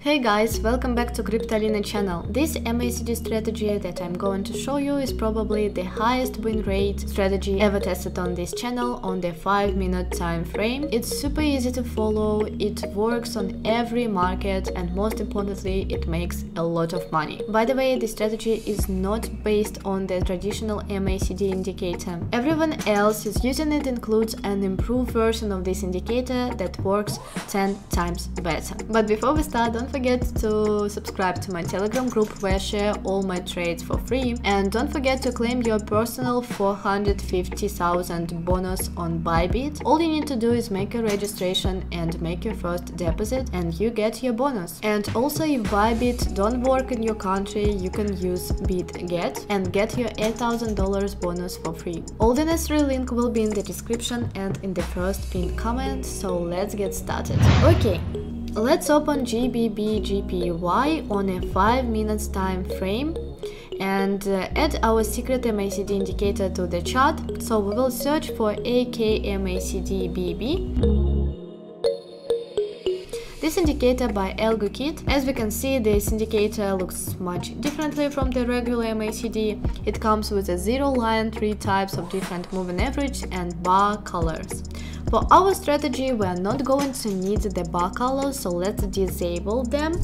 Hey guys, welcome back to Crypto channel. This MACD strategy that I'm going to show you is probably the highest win rate strategy ever tested on this channel on the 5-minute time frame. It's super easy to follow, it works on every market, and most importantly, it makes a lot of money. By the way, this strategy is not based on the traditional MACD indicator. Everyone else is using it includes an improved version of this indicator that works 10 times better. But before we start, don't forget to subscribe to my Telegram group where I share all my trades for free, and don't forget to claim your personal 450,000 bonus on Bybit. All you need to do is make a registration and make your first deposit and you get your bonus. And also, if Bybit don't work in your country, you can use Bitget and get your $8,000 bonus for free. All the necessary link will be in the description and in the first pinned comment, so let's get started. Okay. Let's open GBP/GPY on a 5-minute time frame and add our secret MACD indicator to the chart. So we will search for AKMACD-BB. This indicator by AlgoKit. As we can see, this indicator looks much differently from the regular MACD. It comes with a 0 line, 3 types of different moving average and bar colors. For our strategy, we are not going to need the bar colors, so let's disable them.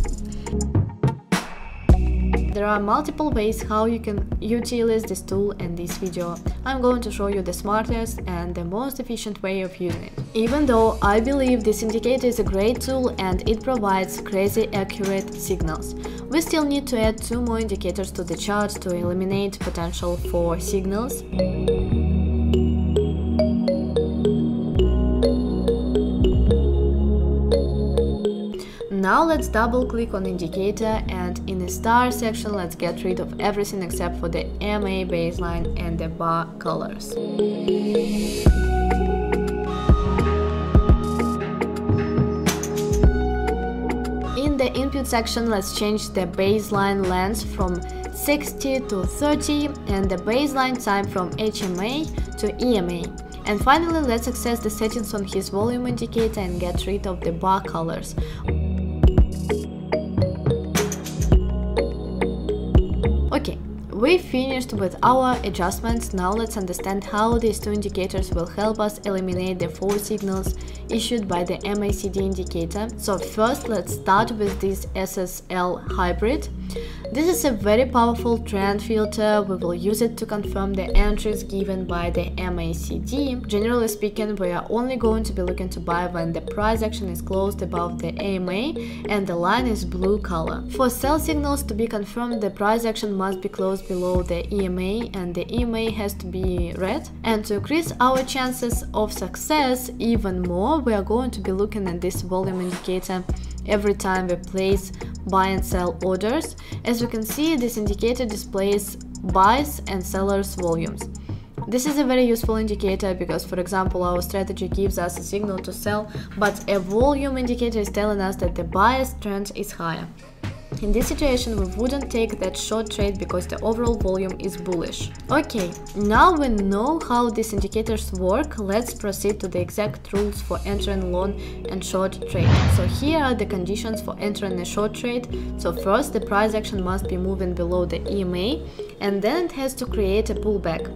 There are multiple ways how you can utilize this tool in this video. I'm going to show you the smartest and the most efficient way of using it. Even though I believe this indicator is a great tool and it provides crazy accurate signals, we still need to add 2 more indicators to the chart to eliminate potential for signals. Now let's double click on indicator, and in the star section let's get rid of everything except for the MA baseline and the bar colors. In the input section, let's change the baseline length from 60 to 30 and the baseline time from HMA to EMA. And finally, let's access the settings on his volume indicator and get rid of the bar colors. Okay, we finished with our adjustments. Now let's understand how these 2 indicators will help us eliminate the 4 signals issued by the MACD indicator. So first, let's start with this SSL hybrid. This is a very powerful trend filter. We will use it to confirm the entries given by the MACD. Generally speaking, we are only going to be looking to buy when the price action is closed above the AMA and the line is blue color. For sell signals to be confirmed, the price action must be closed below the EMA and the EMA has to be red. And to increase our chances of success even more, we are going to be looking at this volume indicator every time we place buy and sell orders. As you can see, this indicator displays buys and sellers volumes. This is a very useful indicator because, for example, our strategy gives us a signal to sell, but a volume indicator is telling us that the buyer's trend is higher. In this situation, we wouldn't take that short trade because the overall volume is bullish. Okay, now we know how these indicators work. Let's proceed to the exact rules for entering long and short trade. So here are the conditions for entering a short trade. So first, the price action must be moving below the EMA, and then it has to create a pullback.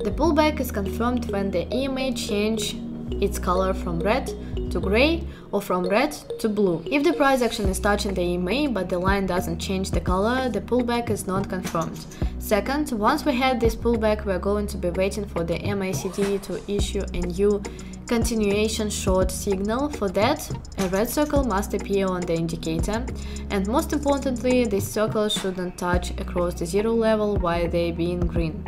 The pullback is confirmed when the EMA change its color from red to gray or from red to blue. If the price action is touching the EMA but the line doesn't change the color, the pullback is not confirmed. Second, once we had this pullback, we are going to be waiting for the MACD to issue a new continuation short signal. For that, a red circle must appear on the indicator, and most importantly, this circle shouldn't touch across the 0 level while they being green.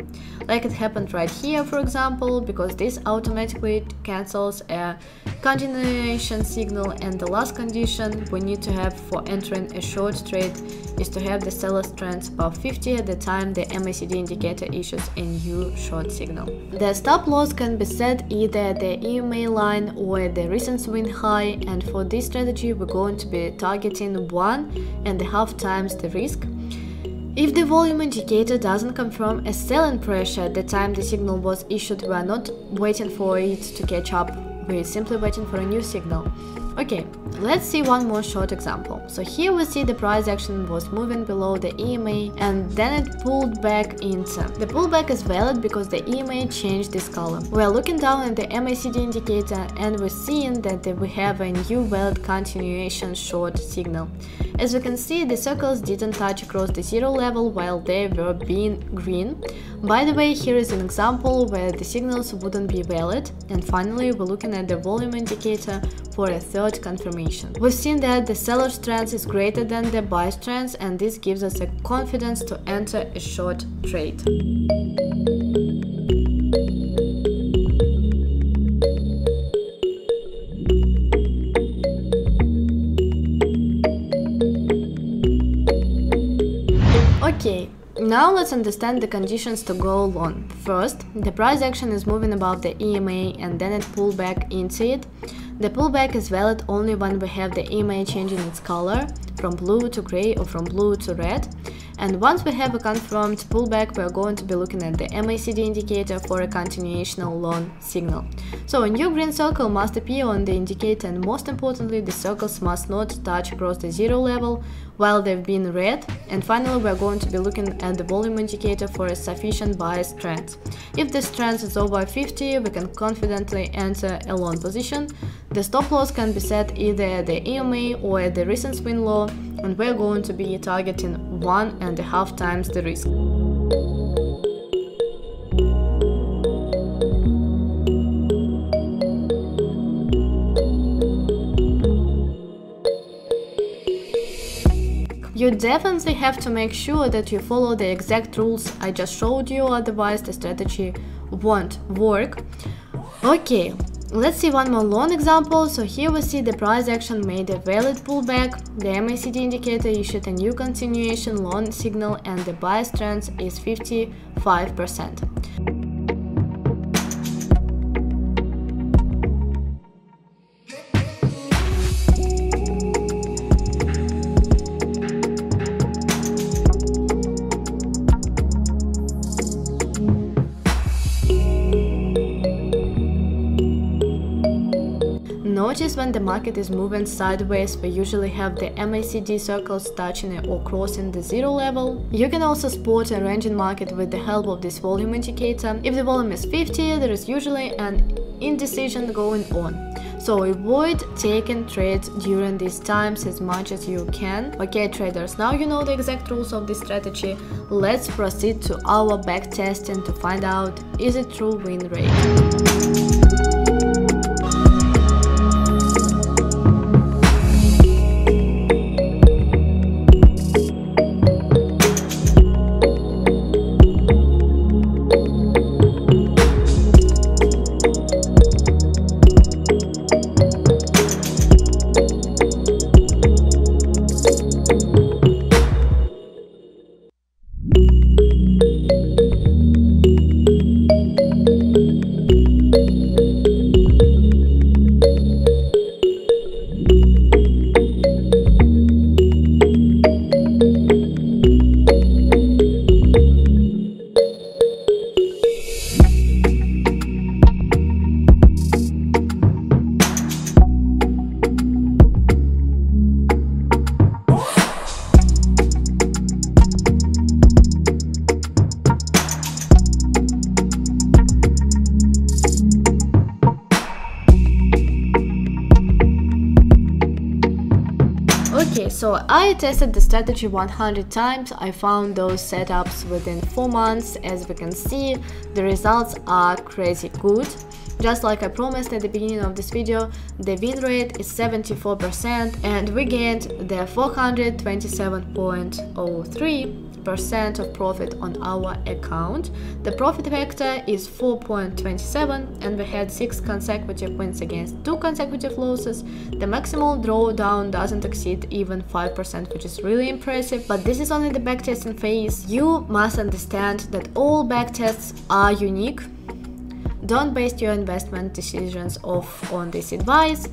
Like it happened right here, for example, because this automatically cancels a continuation signal. And the last condition we need to have for entering a short trade is to have the seller's trend above 50 at the time the MACD indicator issues a new short signal. The stop loss can be set either at the EMA line or at the recent swing high, and for this strategy we're going to be targeting 1.5 times the risk. If the volume indicator doesn't confirm a selling pressure at the time the signal was issued, we are not waiting for it to catch up, we're simply waiting for a new signal. Okay, let's see one more short example. So here we see the price action was moving below the EMA and then it pulled back into. The pullback is valid because the EMA changed this color. We are looking down at the MACD indicator and we're seeing that we have a new valid continuation short signal. As we can see, the circles didn't touch across the zero level while they were being green. By the way, here is an example where the signals wouldn't be valid. And finally, we're looking at the volume indicator for a third confirmation. We've seen that the seller's trend is greater than the buyer's trend, and this gives us a confidence to enter a short trade. Okay, now let's understand the conditions to go long. First, the price action is moving above the EMA and then it pulled back into it. The pullback is valid only when we have the EMA changing its color from blue to gray or from blue to red. And once we have a confirmed pullback, we are going to be looking at the MACD indicator for a continuational long signal. So a new green circle must appear on the indicator, and most importantly, the circles must not touch across the zero level while they've been red. And finally, we are going to be looking at the volume indicator for a sufficient buyer's trend. If this trend is over 50, we can confidently enter a long position. The stop loss can be set either at the EMA or at the recent swing low, and we're going to be targeting 1.5 times the risk. You definitely have to make sure that you follow the exact rules I just showed you, otherwise the strategy won't work. Okay, let's see one more long example. So here we see the price action made a valid pullback, the MACD indicator issued a new continuation long signal, and the buyer's trend is 55%. Notice when the market is moving sideways, we usually have the MACD circles touching or crossing the zero level. You can also spot a ranging market with the help of this volume indicator. If the volume is 50, there is usually an indecision going on. So avoid taking trades during these times as much as you can. Okay traders, now you know the exact rules of this strategy. Let's proceed to our back testing to find out, is it true win rate? Okay, so I tested the strategy 100 times. I found those setups within 4 months. As we can see, the results are crazy good. Just like I promised at the beginning of this video, the win rate is 74% and we gained the 427.03% of profit on our account. The profit factor is 4.27 and we had 6 consecutive wins against 2 consecutive losses. The maximal drawdown doesn't exceed even 5%, which is really impressive, but this is only the backtesting phase. You must understand that all backtests are unique. Don't base your investment decisions on this advice.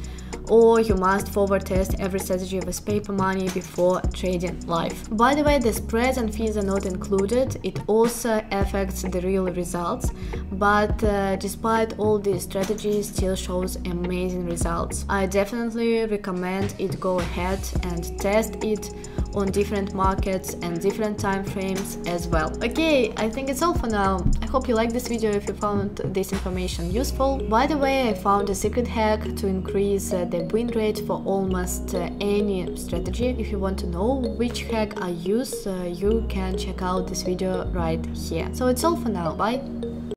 or you must forward test every strategy with paper money before trading live. By the way, the spreads and fees are not included. It also affects the real results, but despite all these strategies, still shows amazing results. I definitely recommend it. Go ahead and test it on different markets and different time frames as well. Okay, I think it's all for now. I hope you liked this video if you found this information useful. By the way, I found a secret hack to increase the win rate for almost any strategy. If you want to know which hack I use, you can check out this video right here. So it's all for now. Bye.